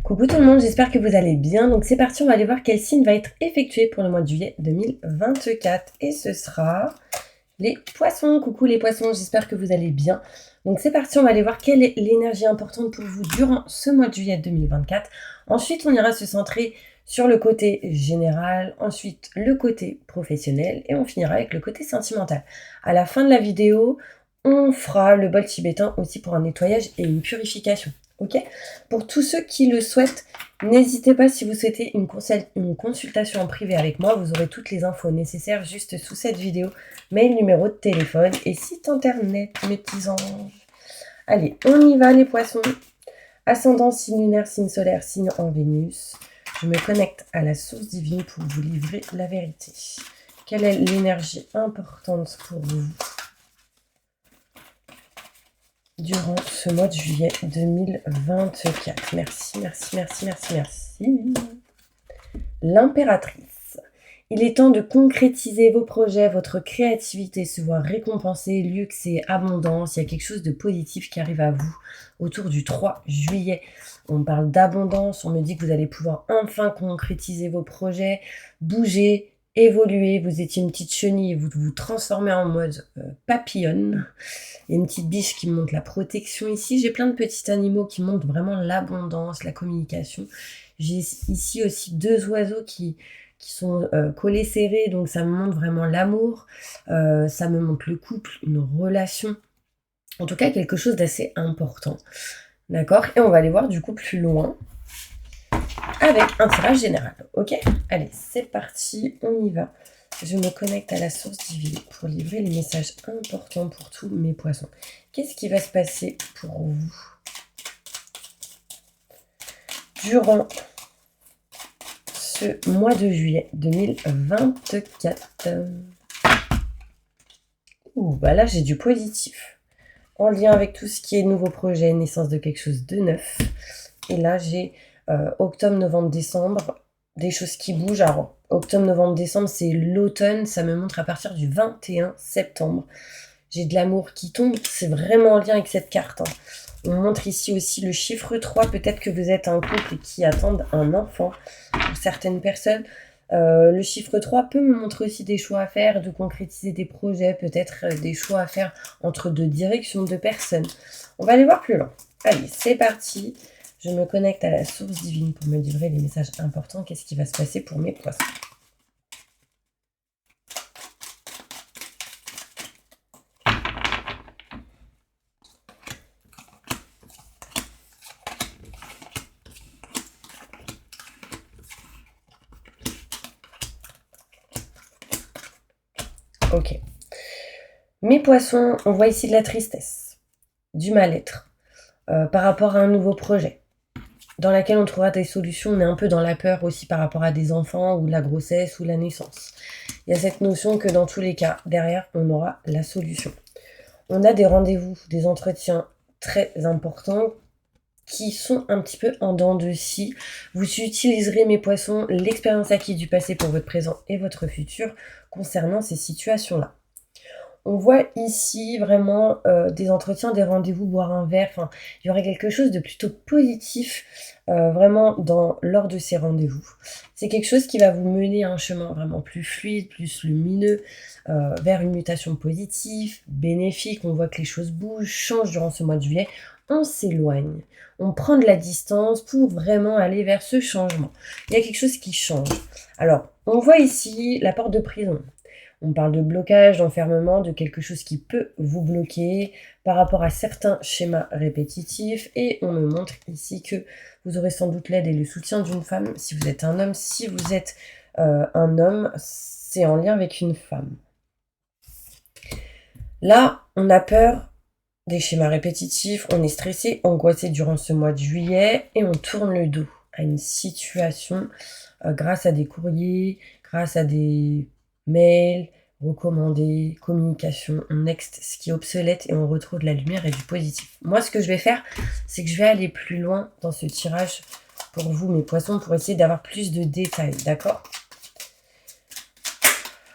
Coucou tout le monde, j'espère que vous allez bien. Donc c'est parti, on va aller voir quel signe va être effectué pour le mois de juillet 2024. Et ce sera les poissons. Coucou les poissons, j'espère que vous allez bien. Donc c'est parti, on va aller voir quelle est l'énergie importante pour vous durant ce mois de juillet 2024. Ensuite, on ira se centrer sur le côté général, ensuite le côté professionnel et on finira avec le côté sentimental. À la fin de la vidéo, on fera le bol tibétain aussi pour un nettoyage et une purification. Ok ? Pour tous ceux qui le souhaitent, n'hésitez pas si vous souhaitez une consultation en privé avec moi, vous aurez toutes les infos nécessaires juste sous cette vidéo, mail, numéro de téléphone et site internet, mes petits anges. Allez, on y va les poissons. Ascendant, signe lunaire, signe solaire, signe en Vénus. Je me connecte à la source divine pour vous livrer la vérité. Quelle est l'énergie importante pour vous durant ce mois de juillet 2024? Merci, merci, merci, merci, merci. L'impératrice. Il est temps de concrétiser vos projets, votre créativité se voit récompensée, luxe et abondance. Il y a quelque chose de positif qui arrive à vous autour du 3 juillet. On parle d'abondance, on me dit que vous allez pouvoir enfin concrétiser vos projets, bouger, évoluer. Vous étiez une petite chenille, vous vous transformez en mode papillonne. Il y a une petite biche qui montre la protection ici. J'ai plein de petits animaux qui montrent vraiment l'abondance, la communication. J'ai ici aussi 2 oiseaux qui sont collés serrés, donc ça me montre vraiment l'amour. Ça me montre le couple, une relation. En tout cas, quelque chose d'assez important. D'accord ? Et on va aller voir du coup plus loin avec un tirage général. Ok ? Allez, c'est parti, on y va. Je me connecte à la source divine pour livrer les messages importants pour tous mes poissons. Qu'est-ce qui va se passer pour vous durant ce mois de juillet 2024? Bah là, j'ai du positif. En lien avec tout ce qui est nouveau projet, naissance de quelque chose de neuf. Et là, j'ai octobre, novembre, décembre, des choses qui bougent. Alors, octobre, novembre, décembre, c'est l'automne. Ça me montre à partir du 21 septembre. J'ai de l'amour qui tombe. C'est vraiment en lien avec cette carte. On montre ici aussi le chiffre 3. Peut-être que vous êtes un couple qui attend un enfant. Pour certaines personnes, le chiffre 3 peut me montrer aussi des choix à faire, de concrétiser des projets, peut-être des choix à faire entre 2 directions, 2 personnes. On va aller voir plus loin. Allez, c'est parti. Je me connecte à la source divine pour me livrer les messages importants. Qu'est-ce qui va se passer pour mes poissons ? Ok. Mes poissons, on voit ici de la tristesse, du mal-être, par rapport à un nouveau projet, dans laquelle on trouvera des solutions. On est un peu dans la peur aussi par rapport à des enfants ou la grossesse ou la naissance. Il y a cette notion que dans tous les cas, derrière, on aura la solution. On a des rendez-vous, des entretiens très importants qui sont un petit peu en dents de scie. Vous utiliserez, mes poissons, l'expérience acquise du passé pour votre présent et votre futur concernant ces situations-là. On voit ici vraiment des entretiens, des rendez-vous, boire un verre. Enfin, il y aurait quelque chose de plutôt positif vraiment lors de ces rendez-vous. C'est quelque chose qui va vous mener à un chemin vraiment plus fluide, plus lumineux, vers une mutation positive, bénéfique. On voit que les choses bougent, changent durant ce mois de juillet. On s'éloigne, on prend de la distance pour vraiment aller vers ce changement. Il y a quelque chose qui change. Alors, on voit ici la porte de prison. On parle de blocage, d'enfermement, de quelque chose qui peut vous bloquer par rapport à certains schémas répétitifs. Et on me montre ici que vous aurez sans doute l'aide et le soutien d'une femme si vous êtes un homme. Si vous êtes un homme, c'est en lien avec une femme. Là, on a peur des schémas répétitifs, on est stressé, angoissé durant ce mois de juillet et on tourne le dos à une situation grâce à des courriers, grâce à des mails, recommandés, communication, on next ce qui est obsolète et on retrouve de la lumière et du positif. Moi, ce que je vais faire, c'est que je vais aller plus loin dans ce tirage pour vous, mes poissons, pour essayer d'avoir plus de détails, d'accord ?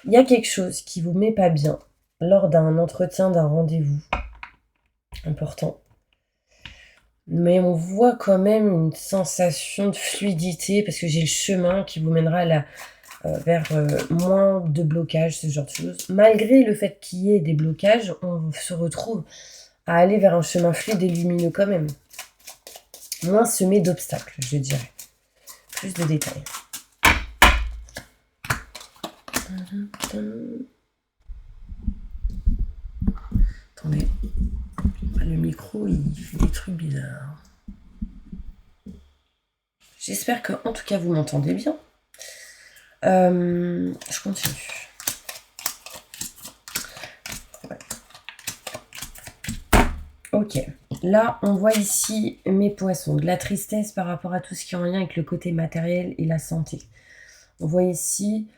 Il y a quelque chose qui vous met pas bien lors d'un entretien, d'un rendez-vous important. Mais on voit quand même une sensation de fluidité parce que j'ai le chemin qui vous mènera vers moins de blocages, ce genre de choses. Malgré le fait qu'il y ait des blocages, on se retrouve à aller vers un chemin fluide et lumineux quand même. Moins semé d'obstacles, je dirais. Plus de détails. Attendez. Le micro, il fait des trucs bizarres. J'espère que, en tout cas, vous m'entendez bien. Je continue. Ouais. Ok. Là, on voit ici mes poissons. De la tristesse par rapport à tout ce qui est en lien avec le côté matériel et la santé. On voit ici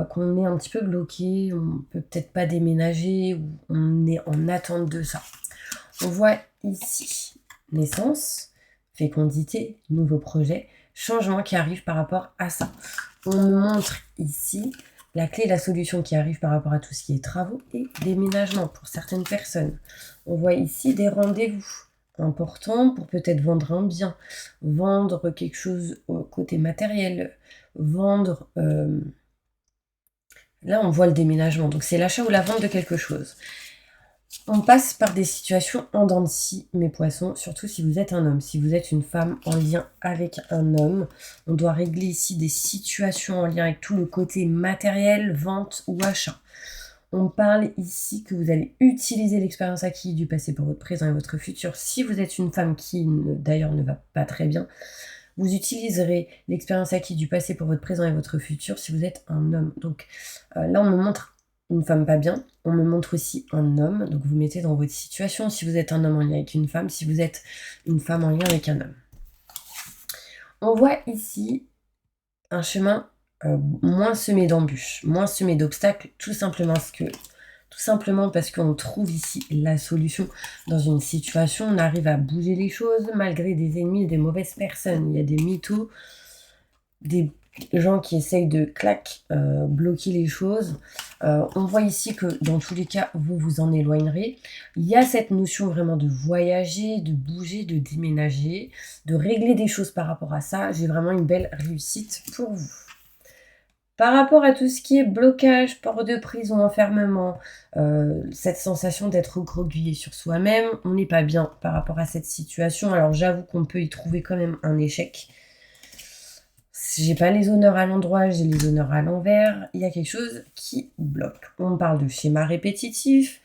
qu'on est un petit peu bloqué, on peut peut-être pas déménager, ou on est en attente de ça. On voit ici naissance, fécondité, nouveau projet, changement qui arrive par rapport à ça. On nous montre ici la clé, la solution qui arrive par rapport à tout ce qui est travaux et déménagement pour certaines personnes. On voit ici des rendez-vous importants pour peut-être vendre un bien, vendre quelque chose au côté matériel, vendre... Là, on voit le déménagement, donc c'est l'achat ou la vente de quelque chose. On passe par des situations en dents de scie, mes poissons, surtout si vous êtes un homme. Si vous êtes une femme en lien avec un homme, on doit régler ici des situations en lien avec tout le côté matériel, vente ou achat. On parle ici que vous allez utiliser l'expérience acquise du passé pour votre présent et votre futur. Si vous êtes une femme qui, d'ailleurs, ne va pas très bien, vous utiliserez l'expérience acquise du passé pour votre présent et votre futur si vous êtes un homme. Donc là, on me montre une femme pas bien. On me montre aussi un homme. Donc vous mettez dans votre situation si vous êtes un homme en lien avec une femme, si vous êtes une femme en lien avec un homme. On voit ici un chemin moins semé d'embûches, moins semé d'obstacles, tout simplement parce qu'on trouve ici la solution dans une situation. On arrive à bouger les choses malgré des ennemis, des mauvaises personnes. Il y a des mythos, des gens qui essayent de bloquer les choses. On voit ici que dans tous les cas, vous vous en éloignerez. Il y a cette notion vraiment de voyager, de bouger, de déménager, de régler des choses par rapport à ça. J'ai vraiment une belle réussite pour vous. Par rapport à tout ce qui est blocage, port de prison, enfermement, cette sensation d'être recroquevillé sur soi-même, on n'est pas bien par rapport à cette situation. Alors j'avoue qu'on peut y trouver quand même un échec. J'ai pas les honneurs à l'endroit, j'ai les honneurs à l'envers. Il y a quelque chose qui bloque. On parle de schéma répétitif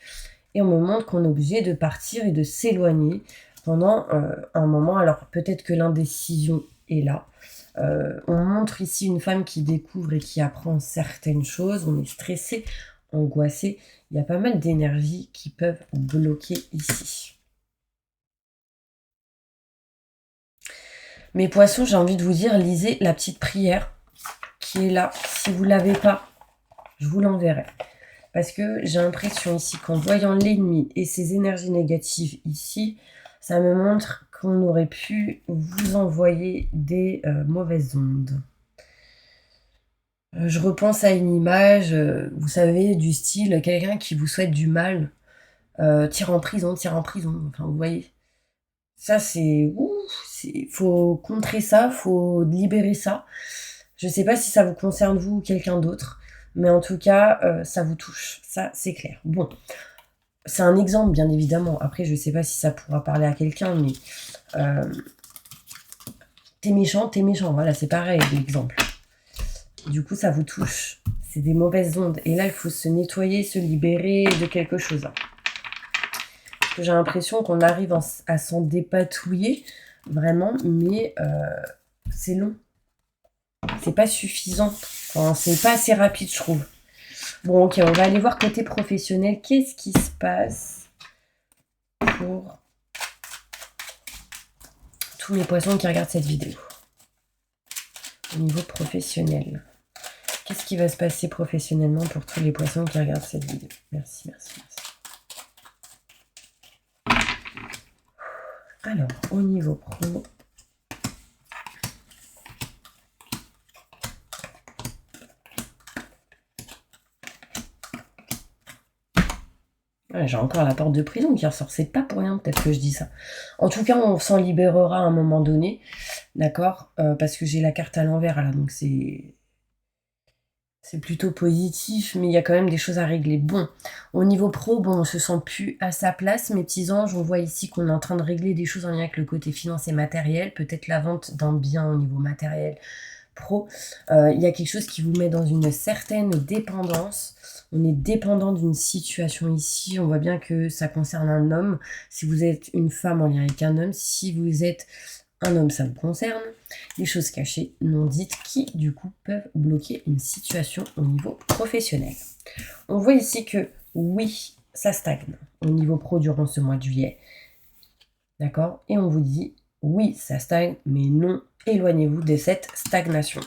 et on me montre qu'on est obligé de partir et de s'éloigner pendant un moment. Alors peut-être que l'indécision est là. On montre ici une femme qui découvre et qui apprend certaines choses. On est stressé, angoissé. Il y a pas mal d'énergies qui peuvent bloquer ici. Mes poissons, j'ai envie de vous dire, lisez la petite prière qui est là. Si vous ne l'avez pas, je vous l'enverrai. Parce que j'ai l'impression ici qu'en voyant l'ennemi et ses énergies négatives ici, ça me montre qu'on aurait pu vous envoyer des mauvaises ondes. Je repense à une image, vous savez, du style quelqu'un qui vous souhaite du mal, tire en prison, enfin vous voyez. Ça c'est... faut contrer ça, faut libérer ça. Je sais pas si ça vous concerne vous ou quelqu'un d'autre, mais en tout cas, ça vous touche, ça c'est clair. Bon, c'est un exemple bien évidemment, après je sais pas si ça pourra parler à quelqu'un, mais t'es méchant, voilà c'est pareil l'exemple. Du coup ça vous touche, c'est des mauvaises ondes, et là il faut se nettoyer, se libérer de quelque chose. Parce que j'ai l'impression qu'on arrive à s'en dépatouiller, vraiment, mais c'est long. C'est pas suffisant. Enfin, c'est pas assez rapide, je trouve. Bon, ok, on va aller voir côté professionnel. Qu'est-ce qui se passe pour tous mes poissons qui regardent cette vidéo? Au niveau professionnel. Qu'est-ce qui va se passer professionnellement pour tous les poissons qui regardent cette vidéo? Merci, merci, merci. Alors, au niveau pro... Ouais, j'ai encore la porte de prison qui ressort, c'est pas pour rien peut-être que je dis ça. En tout cas, on s'en libérera à un moment donné, d'accord? Parce que j'ai la carte à l'envers là, donc c'est plutôt positif, mais il y a quand même des choses à régler. Bon, au niveau pro, bon, on se sent plus à sa place, mes petits anges. On voit ici qu'on est en train de régler des choses en lien avec le côté financier matériel, peut-être la vente d'un bien au niveau matériel pro. Il y a quelque chose qui vous met dans une certaine dépendance. On est dépendant d'une situation ici. On voit bien que ça concerne un homme. Si vous êtes une femme en lien avec un homme, si vous êtes un homme, ça vous concerne. Des choses cachées, non dites, qui du coup peuvent bloquer une situation au niveau professionnel. On voit ici que oui, ça stagne au niveau pro durant ce mois de juillet. D'accord? Et on vous dit oui, ça stagne, mais non, éloignez-vous de cette stagnation.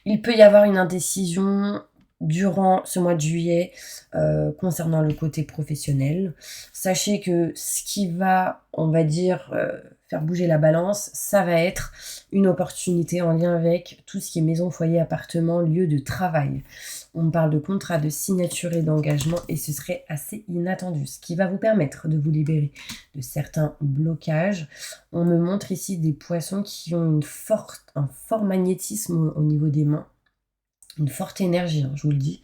Il peut y avoir une indécision durant ce mois de juillet concernant le côté professionnel. Sachez que ce qui va, on va dire, faire bouger la balance, ça va être une opportunité en lien avec tout ce qui est maison, foyer, appartement, lieu de travail. On parle de contrat, de signature et d'engagement et ce serait assez inattendu, ce qui va vous permettre de vous libérer de certains blocages. On me montre ici des poissons qui ont un fort magnétisme au niveau des mains, une forte énergie, hein, je vous le dis.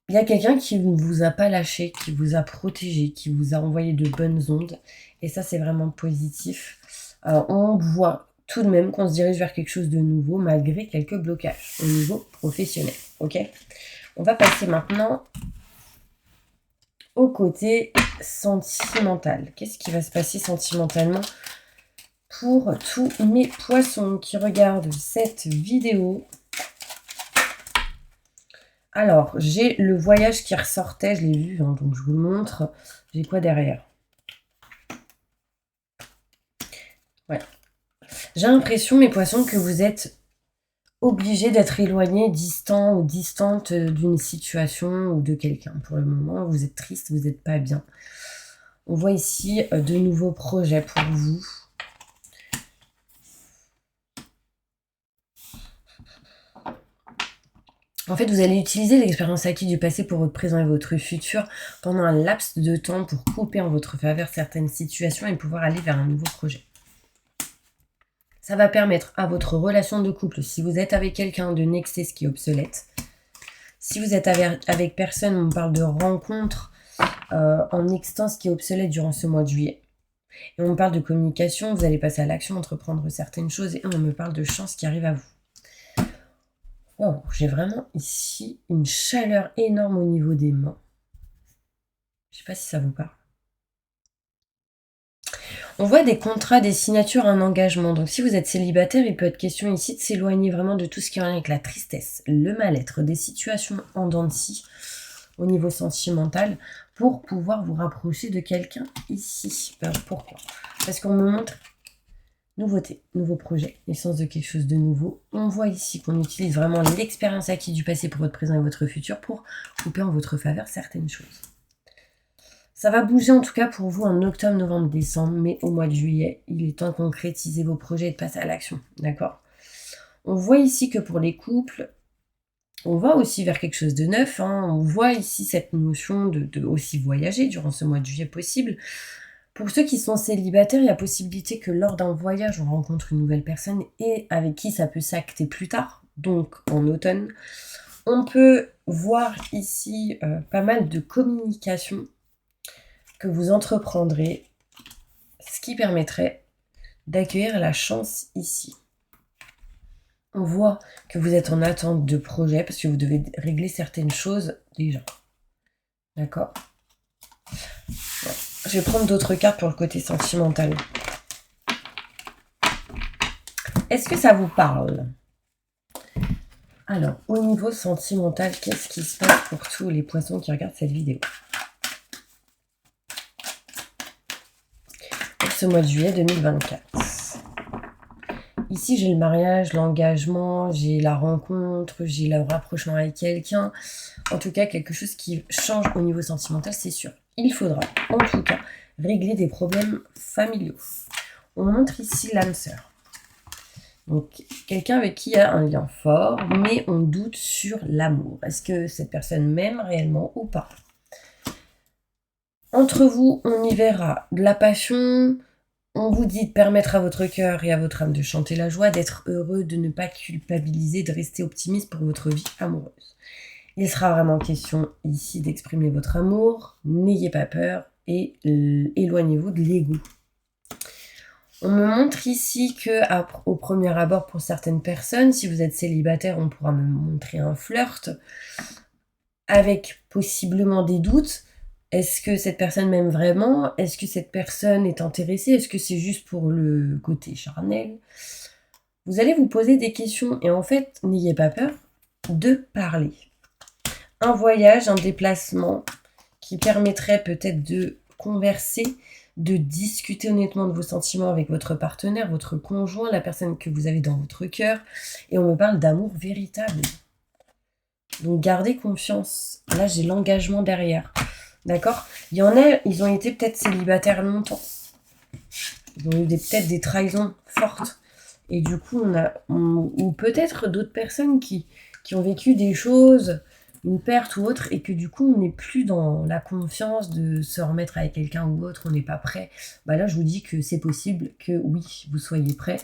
Il y a quelqu'un qui ne vous a pas lâché, qui vous a protégé, qui vous a envoyé de bonnes ondes. Et ça, c'est vraiment positif. On voit tout de même qu'on se dirige vers quelque chose de nouveau, malgré quelques blocages au niveau professionnel. Ok ? On va passer maintenant au côté sentimental. Qu'est-ce qui va se passer sentimentalement pour tous mes poissons qui regardent cette vidéo? Alors, j'ai le voyage qui ressortait, je l'ai vu, hein, donc je vous le montre. J'ai quoi derrière? Ouais. J'ai l'impression, mes poissons, que vous êtes obligés d'être éloignés, distants ou distantes d'une situation ou de quelqu'un. Pour le moment, vous êtes triste, vous n'êtes pas bien. On voit ici de nouveaux projets pour vous. En fait, vous allez utiliser l'expérience acquise du passé pour votre présent et votre futur pendant un laps de temps pour couper en votre faveur certaines situations et pouvoir aller vers un nouveau projet. Ça va permettre à votre relation de couple, si vous êtes avec quelqu'un, de nexter ce qui est obsolète. Si vous êtes avec personne, on parle de rencontre en nextant ce qui est obsolète durant ce mois de juillet. Et on parle de communication, vous allez passer à l'action, entreprendre certaines choses et on me parle de chance qui arrive à vous. Wow, j'ai vraiment ici une chaleur énorme au niveau des mains. Je ne sais pas si ça vous parle. On voit des contrats, des signatures, un engagement. Donc si vous êtes célibataire, il peut être question ici de s'éloigner vraiment de tout ce qui est en lien avec la tristesse, le mal-être, des situations en dents de scie au niveau sentimental pour pouvoir vous rapprocher de quelqu'un ici. Pourquoi? Parce qu'on me montre nouveauté, nouveau projet, naissance de quelque chose de nouveau. On voit ici qu'on utilise vraiment l'expérience acquise du passé pour votre présent et votre futur pour couper en votre faveur certaines choses. Ça va bouger en tout cas pour vous en octobre, novembre, décembre, mais au mois de juillet, il est temps de concrétiser vos projets et de passer à l'action, d'accord? On voit ici que pour les couples, on va aussi vers quelque chose de neuf, hein. On voit ici cette notion de aussi voyager durant ce mois de juillet possible. Pour ceux qui sont célibataires, il y a possibilité que lors d'un voyage, on rencontre une nouvelle personne et avec qui ça peut s'acter plus tard, donc en automne. On peut voir ici pas mal de communication que vous entreprendrez, ce qui permettrait d'accueillir la chance ici. On voit que vous êtes en attente de projet parce que vous devez régler certaines choses déjà. D'accord? Ouais. Je vais prendre d'autres cartes pour le côté sentimental. Est-ce que ça vous parle? Alors, au niveau sentimental, qu'est-ce qui se passe pour tous les poissons qui regardent cette vidéo? Pour ce mois de juillet 2024. Ici, j'ai le mariage, l'engagement, j'ai la rencontre, j'ai le rapprochement avec quelqu'un. En tout cas, quelque chose qui change au niveau sentimental, c'est sûr. Il faudra, en tout cas, régler des problèmes familiaux. On montre ici l'âme sœur. Donc, quelqu'un avec qui il y a un lien fort, mais on doute sur l'amour. Est-ce que cette personne m'aime réellement ou pas? Entre vous, on y verra de la passion. On vous dit de permettre à votre cœur et à votre âme de chanter la joie, d'être heureux, de ne pas culpabiliser, de rester optimiste pour votre vie amoureuse. Il sera vraiment question ici d'exprimer votre amour, n'ayez pas peur et éloignez-vous de l'ego. On me montre ici que au premier abord pour certaines personnes, si vous êtes célibataire, on pourra me montrer un flirt avec possiblement des doutes. Est-ce que cette personne m'aime vraiment? Est-ce que cette personne est intéressée? Est-ce que c'est juste pour le côté charnel? Vous allez vous poser des questions et en fait, n'ayez pas peur de parler. Un voyage, un déplacement qui permettrait peut-être de converser, de discuter honnêtement de vos sentiments avec votre partenaire, votre conjoint, la personne que vous avez dans votre cœur. Et on me parle d'amour véritable. Donc gardez confiance. Là, j'ai l'engagement derrière. D'accord? Il y en a, ils ont été peut-être célibataires longtemps. Ils ont eu peut-être des trahisons fortes. Et du coup, ou peut-être d'autres personnes qui ont vécu des choses, une perte ou autre, et que du coup, on n'est plus dans la confiance de se remettre avec quelqu'un ou autre, on n'est pas prêt. Bah là, je vous dis que c'est possible que oui, vous soyez prêt.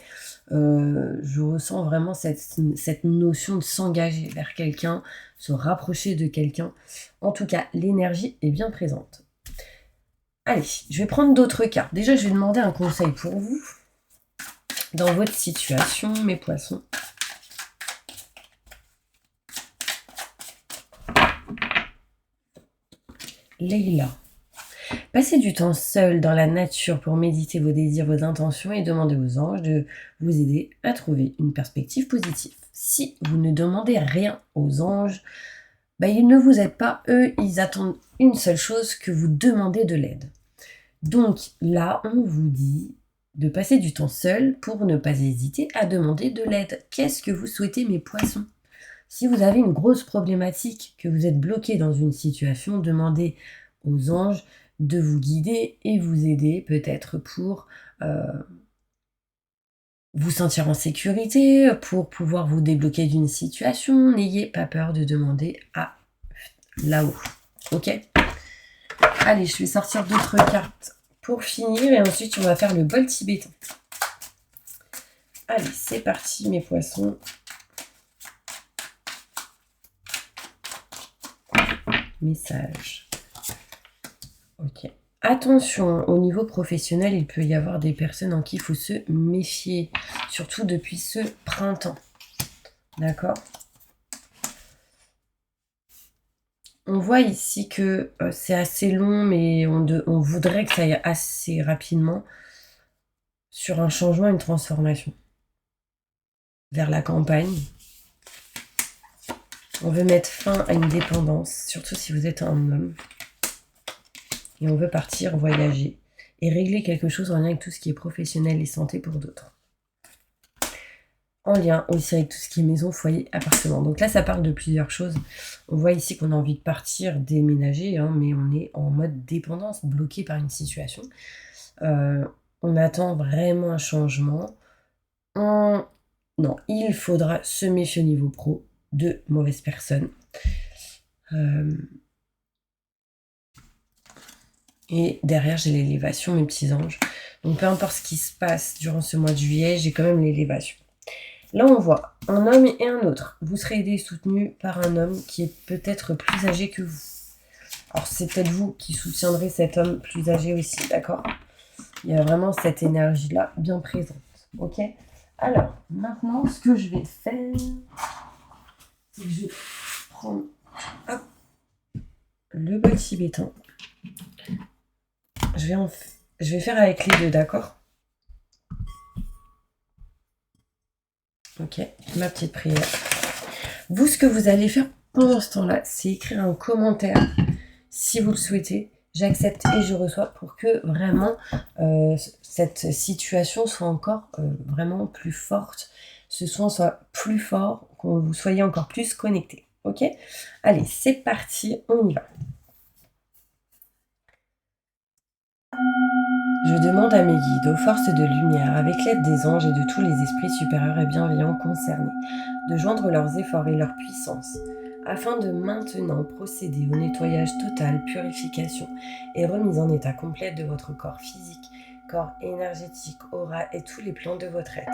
Je ressens vraiment cette notion de s'engager vers quelqu'un, se rapprocher de quelqu'un. En tout cas, l'énergie est bien présente. Allez, je vais prendre d'autres cartes. Déjà, je vais demander un conseil pour vous. Dans votre situation, mes poissons. Leïla. Passez du temps seul dans la nature pour méditer vos désirs, vos intentions et demandez aux anges de vous aider à trouver une perspective positive. Si vous ne demandez rien aux anges, ils ne vous aident pas. Eux, ils attendent une seule chose, que vous demandez de l'aide. Donc là, on vous dit de passer du temps seul pour ne pas hésiter à demander de l'aide. Qu'est-ce que vous souhaitez, mes poissons? Si vous avez une grosse problématique, que vous êtes bloqué dans une situation, demandez aux anges de vous guider et vous aider peut-être pour vous sentir en sécurité, pour pouvoir vous débloquer d'une situation. N'ayez pas peur de demander à là-haut. Ok? Allez, je vais sortir d'autres cartes pour finir et ensuite on va faire le bol tibétain. Allez, c'est parti mes poissons. Message. Ok. Attention, au niveau professionnel, il peut y avoir des personnes en qui il faut se méfier, surtout depuis ce printemps. D'accord? On voit ici que c'est assez long, mais on voudrait que ça aille assez rapidement sur un changement, une transformation vers la campagne. On veut mettre fin à une dépendance, surtout si vous êtes un homme. Et on veut partir voyager et régler quelque chose en lien avec tout ce qui est professionnel et santé pour d'autres. En lien aussi avec tout ce qui est maison, foyer, appartement. Donc là, ça parle de plusieurs choses. On voit ici qu'on a envie de partir, déménager, mais on est en mode dépendance, bloqué par une situation. On attend vraiment un changement. Non, il faudra se méfier au niveau pro de mauvaises personnes. Et derrière, j'ai l'élévation, mes petits anges. Donc peu importe ce qui se passe durant ce mois de juillet, j'ai quand même l'élévation. Là, on voit un homme et un autre. Vous serez aidé et soutenu par un homme qui est peut-être plus âgé que vous. Alors, c'est peut-être vous qui soutiendrez cet homme plus âgé aussi, d'accord? Il y a vraiment cette énergie-là bien présente, ok? Alors, maintenant, ce que je vais faire, c'est que je vais prendre le bol tibétain. Je vais faire avec les deux, d'accord? Ok, ma petite prière. Vous, ce que vous allez faire pendant ce temps-là, c'est écrire un commentaire si vous le souhaitez. J'accepte et je reçois pour que vraiment cette situation soit encore vraiment plus forte, ce soin soit plus fort, que vous soyez encore plus connectés. Ok? Allez, c'est parti, on y va. Je demande à mes guides, aux forces de lumière, avec l'aide des anges et de tous les esprits supérieurs et bienveillants concernés, de joindre leurs efforts et leur puissance afin de maintenant procéder au nettoyage total, purification et remise en état complète de votre corps physique, corps énergétique, aura et tous les plans de votre être.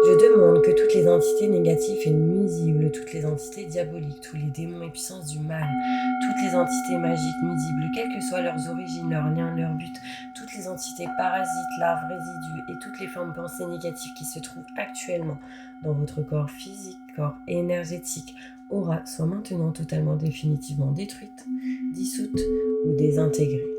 Je demande que toutes les entités négatives et nuisibles, toutes les entités diaboliques, tous les démons et puissances du mal, toutes les entités magiques nuisibles, quelles que soient leurs origines, leurs liens, leurs buts, toutes les entités parasites, larves, résidus et toutes les formes de pensées négatives qui se trouvent actuellement dans votre corps physique, corps énergétique, aura, soient maintenant totalement définitivement détruites, dissoutes ou désintégrées.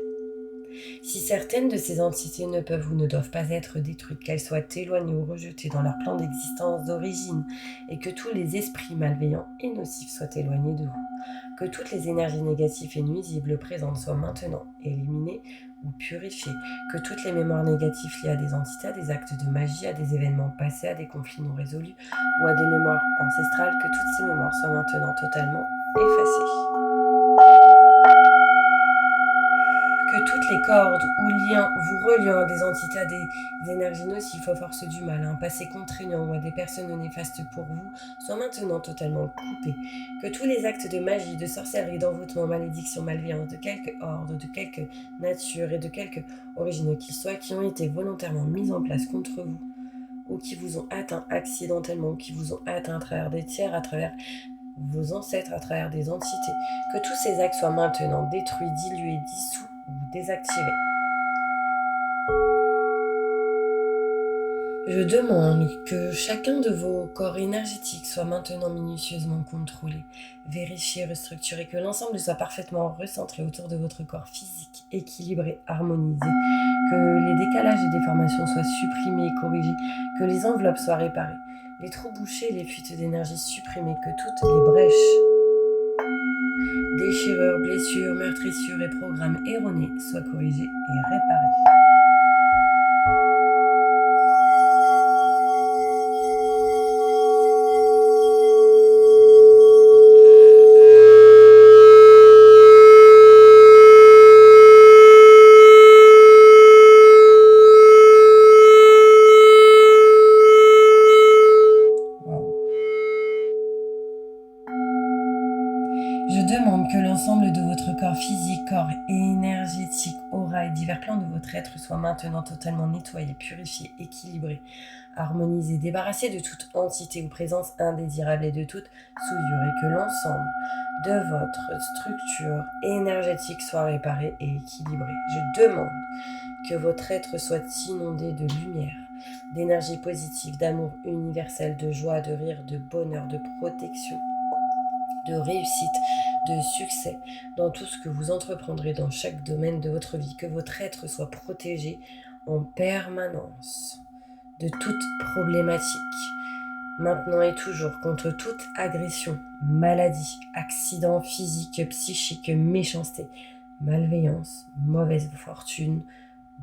Si certaines de ces entités ne peuvent ou ne doivent pas être détruites, qu'elles soient éloignées ou rejetées dans leur plan d'existence d'origine, et que tous les esprits malveillants et nocifs soient éloignés de vous, que toutes les énergies négatives et nuisibles présentes soient maintenant éliminées ou purifiées, que toutes les mémoires négatives liées à des entités, à des actes de magie, à des événements passés, à des conflits non résolus ou à des mémoires ancestrales, que toutes ces mémoires soient maintenant totalement effacées. Que toutes les cordes ou liens vous reliant à des entités, à des énergies nocives, aux forces du mal, à un passé contraignant ou à des personnes néfastes pour vous, soient maintenant totalement coupés. Que tous les actes de magie, de sorcellerie, d'envoûtement, malédiction, malveillance, de quelque ordre, de quelque nature et de quelque origine qu'ils soient, qui ont été volontairement mis en place contre vous, ou qui vous ont atteint accidentellement, ou qui vous ont atteint à travers des tiers, à travers vos ancêtres, à travers des entités, que tous ces actes soient maintenant détruits, dilués, dissous ou désactivés. Je demande que chacun de vos corps énergétiques soit maintenant minutieusement contrôlé, vérifié, restructuré, que l'ensemble soit parfaitement recentré autour de votre corps physique, équilibré, harmonisé, que les décalages et déformations soient supprimés et corrigés, que les enveloppes soient réparées, les trous bouchés, les fuites d'énergie supprimées, que toutes les brèches, déchirures, blessures, meurtrissures et programmes erronés soient corrigés et réparés. Je demande que l'ensemble de votre corps physique, corps énergétique, aura et divers plans de votre être soient maintenant totalement nettoyés, purifiés, équilibrés, harmonisés, débarrassés de toute entité ou présence indésirable et de toute souillure, et que l'ensemble de votre structure énergétique soit réparé et équilibré. Je demande que votre être soit inondé de lumière, d'énergie positive, d'amour universel, de joie, de rire, de bonheur, de protection, de réussite, de succès dans tout ce que vous entreprendrez dans chaque domaine de votre vie, que votre être soit protégé en permanence de toute problématique, maintenant et toujours, contre toute agression, maladie, accident physique, psychique, méchanceté, malveillance, mauvaise fortune,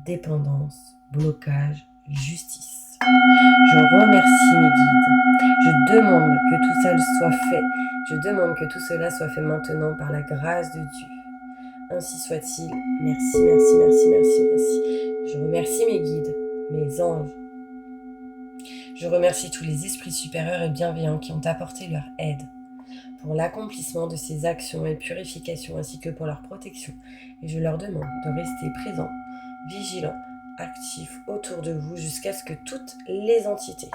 dépendance, blocage, justice. Je remercie mes guides. Je demande que tout ça soit fait. Je demande que tout cela soit fait maintenant par la grâce de Dieu. Ainsi soit-il. Merci, merci, merci, merci, merci. Je remercie mes guides, mes anges. Je remercie tous les esprits supérieurs et bienveillants qui ont apporté leur aide pour l'accomplissement de ces actions et purifications ainsi que pour leur protection. Et je leur demande de rester présents, vigilants, actifs autour de vous jusqu'à ce que toutes les entités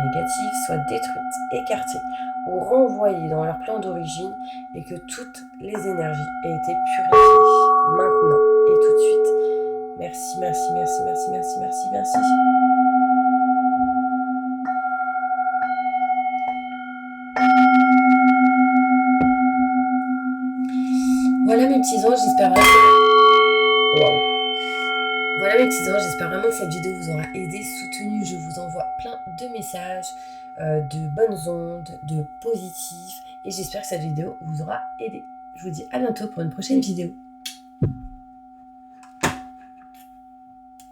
négatives soient détruites, écartées ou renvoyées dans leur plan d'origine et que toutes les énergies aient été purifiées maintenant et tout de suite. Merci, merci, merci, merci, merci, merci, merci. Voilà mes petits anges, j'espère vraiment... Wow. Voilà mes petits anges, j'espère vraiment que cette vidéo vous aura aidé, soutenu. Je vous envoie plein de messages, de bonnes ondes, de positifs. Et j'espère que cette vidéo vous aura aidé. Je vous dis à bientôt pour une prochaine vidéo.